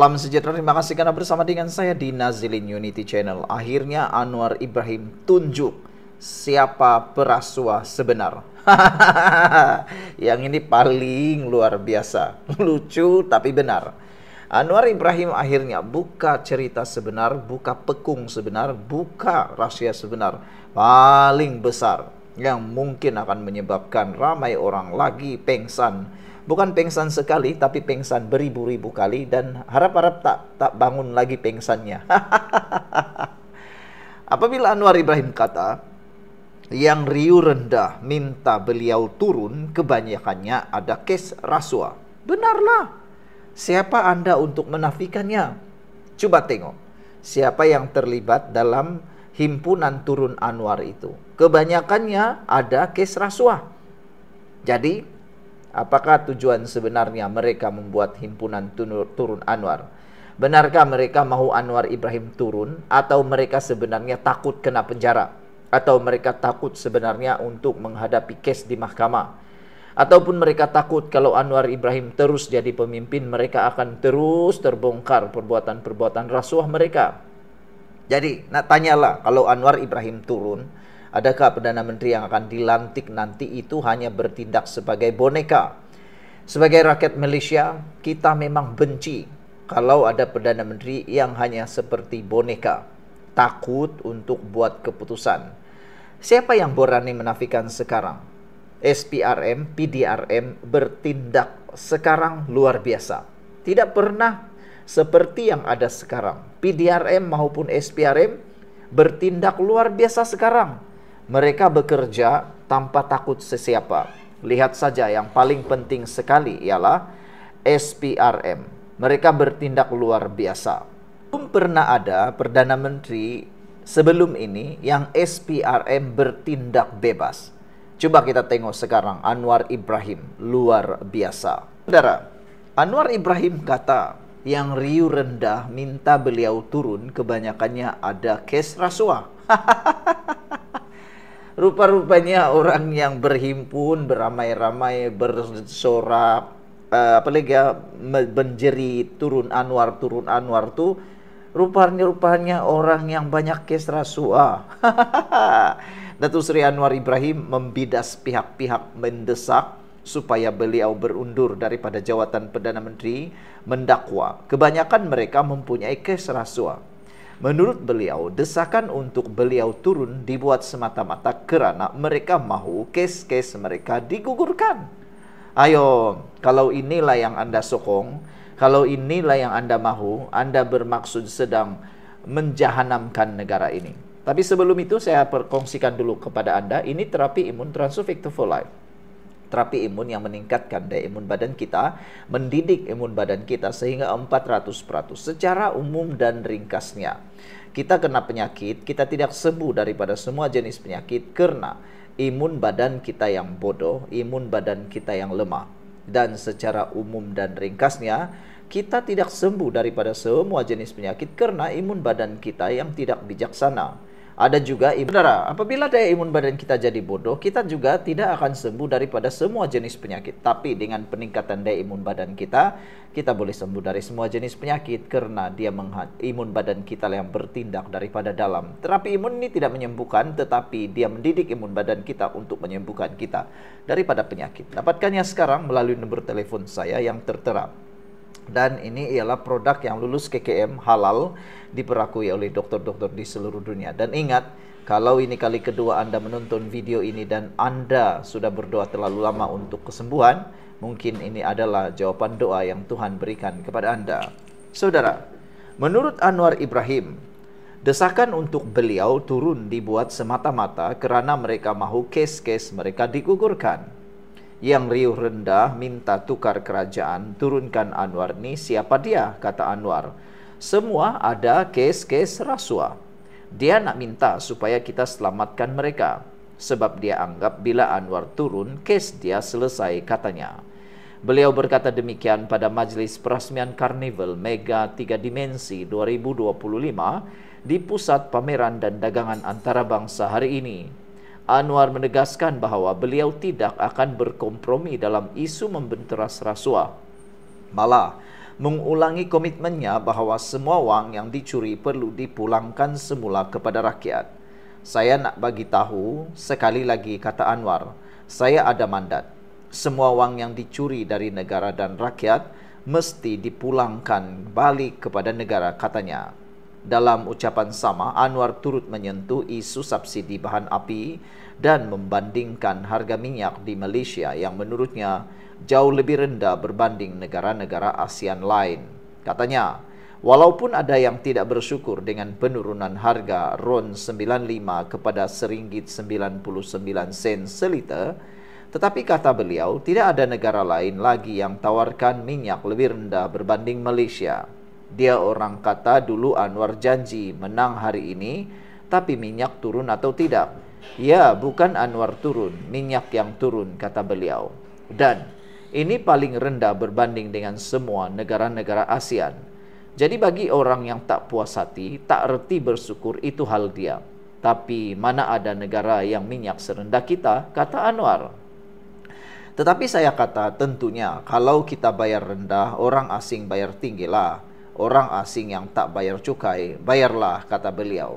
Salam sejahtera, terima kasih karena bersama dengan saya di Nazilin Unity Channel. Akhirnya Anwar Ibrahim tunjuk siapa perasuah sebenar. Yang ini paling luar biasa, lucu tapi benar. Anwar Ibrahim akhirnya buka cerita sebenar, buka pekung sebenar, buka rahasia sebenar paling besar yang mungkin akan menyebabkan ramai orang lagi pengsan. Bukan pengsan sekali, tapi pengsan beribu-ribu kali dan harap-harap tak bangun lagi pengsannya. Apabila Anwar Ibrahim kata, yang riuh rendah minta beliau turun, kebanyakannya ada kes rasuah. Benarlah. Siapa Anda untuk menafikannya? Coba tengok, siapa yang terlibat dalam himpunan turun Anwar itu. Kebanyakannya ada kes rasuah. Jadi, apakah tujuan sebenarnya mereka membuat himpunan turun Anwar? Benarkah mereka mahu Anwar Ibrahim turun? Atau mereka sebenarnya takut kena penjara? Atau mereka takut sebenarnya untuk menghadapi kes di mahkamah? Ataupun mereka takut kalau Anwar Ibrahim terus jadi pemimpin, mereka akan terus terbongkar perbuatan-perbuatan rasuah mereka. Jadi, tanyalah, kalau Anwar Ibrahim turun, adakah Perdana Menteri yang akan dilantik nanti itu hanya bertindak sebagai boneka? Sebagai rakyat Malaysia, kita memang benci kalau ada Perdana Menteri yang hanya seperti boneka, takut untuk buat keputusan. Siapa yang berani menafikan sekarang? SPRM, PDRM bertindak sekarang luar biasa. Tidak pernah seperti yang ada sekarang. PDRM maupun SPRM bertindak luar biasa sekarang. Mereka bekerja tanpa takut sesiapa. Lihat saja yang paling penting sekali ialah SPRM. Mereka bertindak luar biasa. Belum pernah ada Perdana Menteri sebelum ini yang SPRM bertindak bebas. Coba kita tengok sekarang Anwar Ibrahim, luar biasa. Saudara, Anwar Ibrahim kata, yang riuh rendah minta beliau turun, kebanyakannya ada kes rasuah. Rupa-rupanya orang yang berhimpun, beramai-ramai, bersorak, apalagi ya, menjerit turun Anwar tuh, rupanya orang yang banyak kes rasuah. Datuk Seri Anwar Ibrahim membidas pihak-pihak mendesak supaya beliau berundur daripada jawatan Perdana Menteri, mendakwa kebanyakan mereka mempunyai kes rasuah. Menurut beliau, desakan untuk beliau turun dibuat semata-mata kerana mereka mahu kes-kes mereka digugurkan. Ayo, kalau inilah yang Anda sokong, kalau inilah yang Anda mahu, Anda bermaksud sedang menjahanamkan negara ini. Tapi sebelum itu saya perkongsikan dulu kepada Anda, ini terapi imun Transofecto for Life. Terapi imun yang meningkatkan daya imun badan kita, mendidik imun badan kita sehingga 400% secara umum dan ringkasnya. Kita kena penyakit, kita tidak sembuh daripada semua jenis penyakit karena imun badan kita yang bodoh, imun badan kita yang lemah. Dan secara umum dan ringkasnya, kita tidak sembuh daripada semua jenis penyakit karena imun badan kita yang tidak bijaksana. Ada juga, saudara, apabila daya imun badan kita jadi bodoh, kita juga tidak akan sembuh daripada semua jenis penyakit. Tapi dengan peningkatan daya imun badan kita boleh sembuh dari semua jenis penyakit karena imun badan kita yang bertindak daripada dalam. Terapi imun ini tidak menyembuhkan, tetapi dia mendidik imun badan kita untuk menyembuhkan kita daripada penyakit. Dapatkannya sekarang melalui nomor telepon saya yang tertera. Dan ini ialah produk yang lulus KKM halal, diperakui oleh dokter-dokter di seluruh dunia. Dan ingat, kalau ini kali kedua Anda menonton video ini dan Anda sudah berdoa terlalu lama untuk kesembuhan, mungkin ini adalah jawaban doa yang Tuhan berikan kepada Anda. Saudara, menurut Anwar Ibrahim, desakan untuk beliau turun dibuat semata-mata kerana mereka mahu kes-kes mereka digugurkan. Yang riuh rendah minta tukar kerajaan, turunkan Anwar ni. Siapa dia? Kata Anwar, semua ada kes-kes rasuah. Dia nak minta supaya kita selamatkan mereka, sebab dia anggap bila Anwar turun, kes dia selesai, katanya. Beliau berkata demikian pada Majlis Perasmian Karnival Mega 3 Dimensi 2025 di Pusat Pameran dan Dagangan Antarabangsa hari ini. Anwar menegaskan bahawa beliau tidak akan berkompromi dalam isu membenteras rasuah. Malah, mengulangi komitmennya bahwa semua wang yang dicuri perlu dipulangkan semula kepada rakyat. Saya nak bagi tahu sekali lagi, kata Anwar, saya ada mandat. Semua wang yang dicuri dari negara dan rakyat mesti dipulangkan balik kepada negara, katanya. Dalam ucapan sama, Anwar turut menyentuh isu subsidi bahan api dan membandingkan harga minyak di Malaysia yang menurutnya jauh lebih rendah berbanding negara-negara ASEAN lain. Katanya, walaupun ada yang tidak bersyukur dengan penurunan harga RON 95 kepada RM1.99 seliter, tetapi kata beliau, tidak ada negara lain lagi yang tawarkan minyak lebih rendah berbanding Malaysia. Dia orang kata dulu Anwar janji menang hari ini, tapi minyak turun atau tidak? Ya, bukan Anwar turun, minyak yang turun, kata beliau. Dan ini paling rendah berbanding dengan semua negara-negara ASEAN. Jadi bagi orang yang tak puas hati, tak reti bersyukur, itu hal dia. Tapi mana ada negara yang minyak serendah kita, kata Anwar. Tetapi saya kata tentunya kalau kita bayar rendah, orang asing bayar tinggilah. Orang asing yang tak bayar cukai, bayarlah, kata beliau.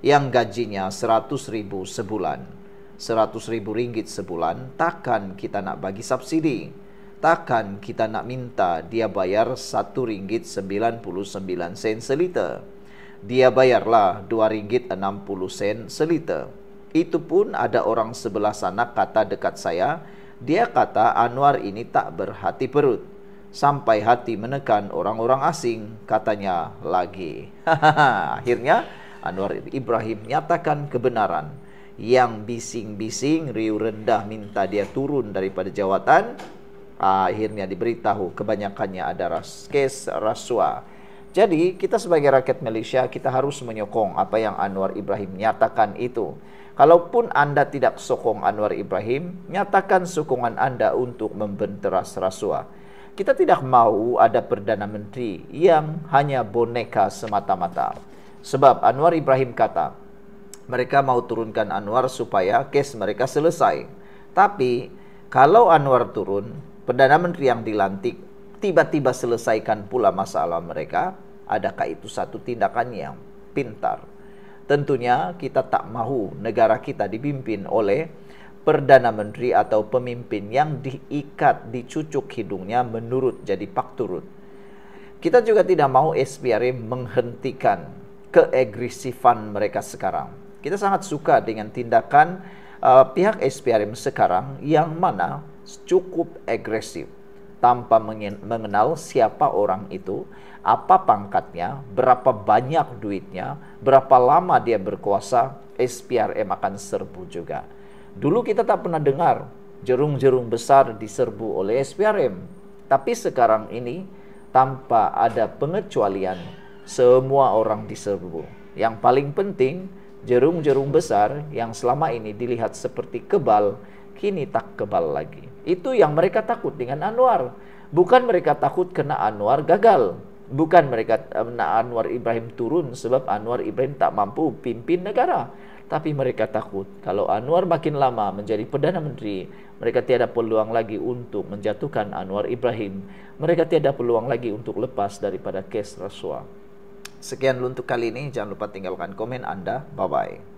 Yang gajinya 100.000 sebulan, 100.000 ringgit sebulan, takkan kita nak bagi subsidi? Takkan kita nak minta dia bayar RM1.99 seliter? Dia bayarlah RM2.60 seliter. Itu pun ada orang sebelah sana kata dekat saya, dia kata Anwar ini tak berhati perut. Sampai hati menekan orang-orang asing, katanya lagi. Akhirnya Anwar Ibrahim nyatakan kebenaran. Yang bising-bising riuh rendah minta dia turun daripada jawatan, akhirnya diberitahu kebanyakannya ada kes rasuah. Jadi kita sebagai rakyat Malaysia, kita harus menyokong apa yang Anwar Ibrahim nyatakan itu. Kalaupun anda tidak sokong Anwar Ibrahim, nyatakan sokongan anda untuk membenteras rasuah. Kita tidak mau ada Perdana Menteri yang hanya boneka semata-mata. Sebab Anwar Ibrahim kata, mereka mau turunkan Anwar supaya kes mereka selesai. Tapi kalau Anwar turun, Perdana Menteri yang dilantik tiba-tiba selesaikan pula masalah mereka, adakah itu satu tindakan yang pintar? Tentunya kita tak mahu negara kita dipimpin oleh Perdana Menteri atau pemimpin yang diikat, dicucuk hidungnya menurut jadi pak turut. Kita juga tidak mahu SPRM menghentikan keagresifan mereka sekarang. Kita sangat suka dengan tindakan pihak SPRM sekarang yang mana cukup agresif, tanpa mengenal siapa orang itu, apa pangkatnya, berapa banyak duitnya, berapa lama dia berkuasa, SPRM akan serbu juga. Dulu kita tak pernah dengar jerung-jerung besar diserbu oleh SPRM. Tapi sekarang ini tanpa ada pengecualian, semua orang diserbu. Yang paling penting, jerung-jerung besar yang selama ini dilihat seperti kebal, kini tak kebal lagi. Itu yang mereka takut dengan Anwar. Bukan mereka takut kena Anwar gagal. Bukan mereka Anwar Ibrahim turun sebab Anwar Ibrahim tak mampu pimpin negara. Tapi mereka takut kalau Anwar makin lama menjadi Perdana Menteri, mereka tiada peluang lagi untuk menjatuhkan Anwar Ibrahim. Mereka tiada peluang lagi untuk lepas daripada kes rasuah. Sekian untuk kali ini. Jangan lupa tinggalkan komen Anda. Bye-bye.